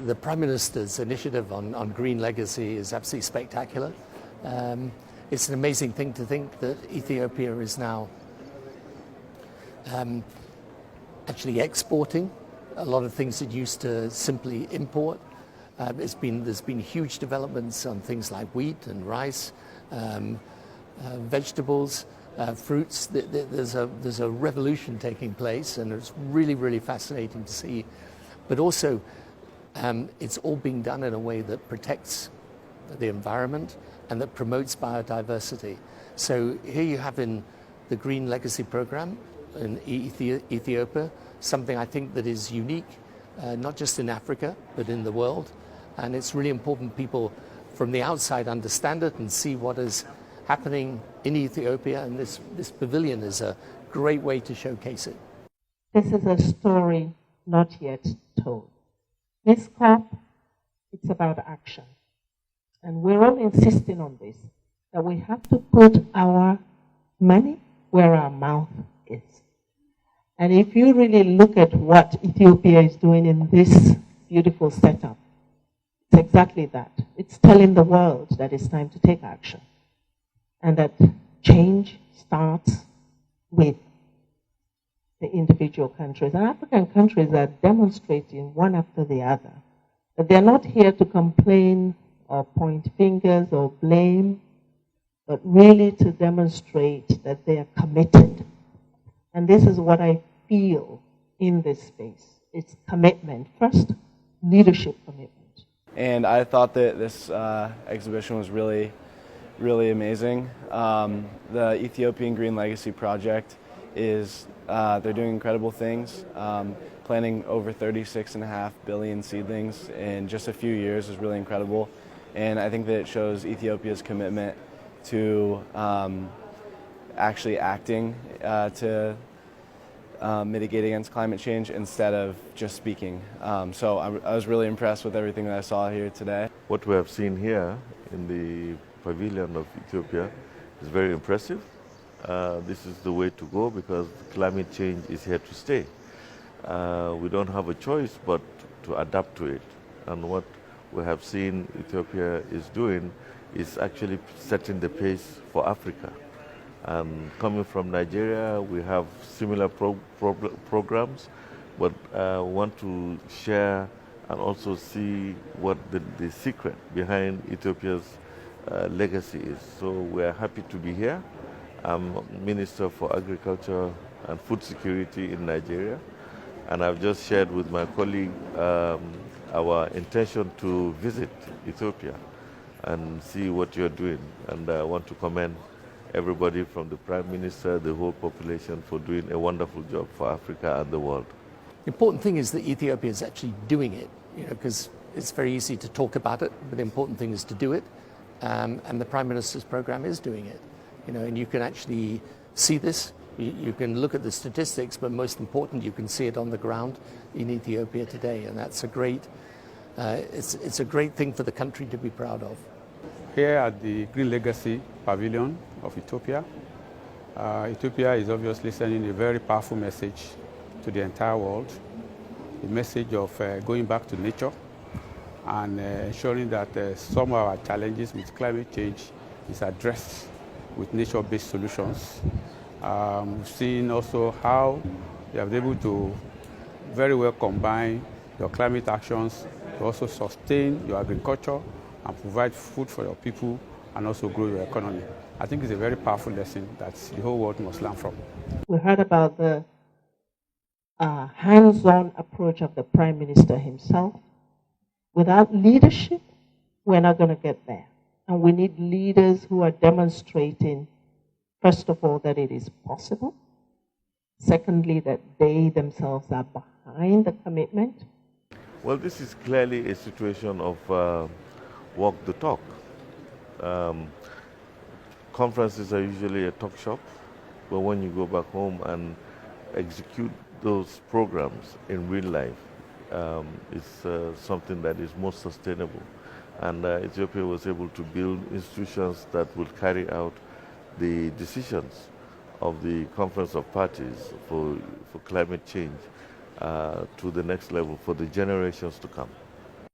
the Prime Minister's initiative on green legacy is absolutely spectacular. It's an amazing thing to think that Ethiopia is now actually exporting a lot of things that used to simply import. There's been huge developments on things like wheat and rice, vegetables, fruits. There's a revolution taking place, and it's really, really fascinating to see. But also, it's all being done in a way that protects the environment and that promotes biodiversity. So here you have in the Green Legacy Program in Ethiopia, something I think that is unique, not just in Africa, but in the world. And it's really important people from the outside understand it and see what is happening in Ethiopia. And this pavilion is a great way to showcase it. This is a story not yet told. This COP, it's about action. And we're all insisting on this, that we have to put our money where our mouth is. And if you really look at what Ethiopia is doing in this beautiful setup, it's exactly that. It's telling the world that it's time to take action. And that change starts with the individual countries. And African countries are demonstrating one after the other that they're not here to complain or point fingers or blame, but really to demonstrate that they are committed. And this is what I feel in this space. It's commitment. First, leadership commitment. And I thought that this exhibition was really, really amazing. The Ethiopian Green Legacy Project is, they're doing incredible things. Planting over 36.5 billion seedlings in just a few years is really incredible. And I think that it shows Ethiopia's commitment to actually acting to mitigate against climate change instead of just speaking. So I was really impressed with everything that I saw here today. What we have seen here in the pavilion of Ethiopia is very impressive. This is the way to go because climate change is here to stay. We don't have a choice but to adapt to it. And what we have seen Ethiopia is doing is actually setting the pace for Africa. And coming from Nigeria, we have similar programs, but want to share and also see what the secret behind Ethiopia's legacy is. So we are happy to be here. I'm Minister for Agriculture and Food Security in Nigeria, and I've just shared with my colleague our intention to visit Ethiopia and see what you're doing. And I want to commend everybody from the Prime Minister, the whole population for doing a wonderful job for Africa and the world. The important thing is that Ethiopia is actually doing it, because it's very easy to talk about it, but the important thing is to do it. And the Prime Minister's program is doing it, and you can actually see this. You can look at the statistics, but most important, you can see it on the ground in Ethiopia today, and that's a great, it's a great thing for the country to be proud of. Here at the Green Legacy Pavilion of Ethiopia, Ethiopia is obviously sending a very powerful message to the entire world, a message of going back to nature and ensuring that some of our challenges with climate change is addressed with nature-based solutions. We've seen also how you have been able to very well combine your climate actions to also sustain your agriculture and provide food for your people and also grow your economy. I think it's a very powerful lesson that the whole world must learn from. We heard about the hands-on approach of the Prime Minister himself. Without leadership, we're not going to get there. And we need leaders who are demonstrating, first of all, that it is possible. Secondly, that they themselves are behind the commitment. Well, this is clearly a situation of walk the talk. Conferences are usually a talk shop, but when you go back home and execute those programs in real life, it's something that is more sustainable. And Ethiopia was able to build institutions that will carry out the decisions of the Conference of Parties for climate change to the next level for the generations to come.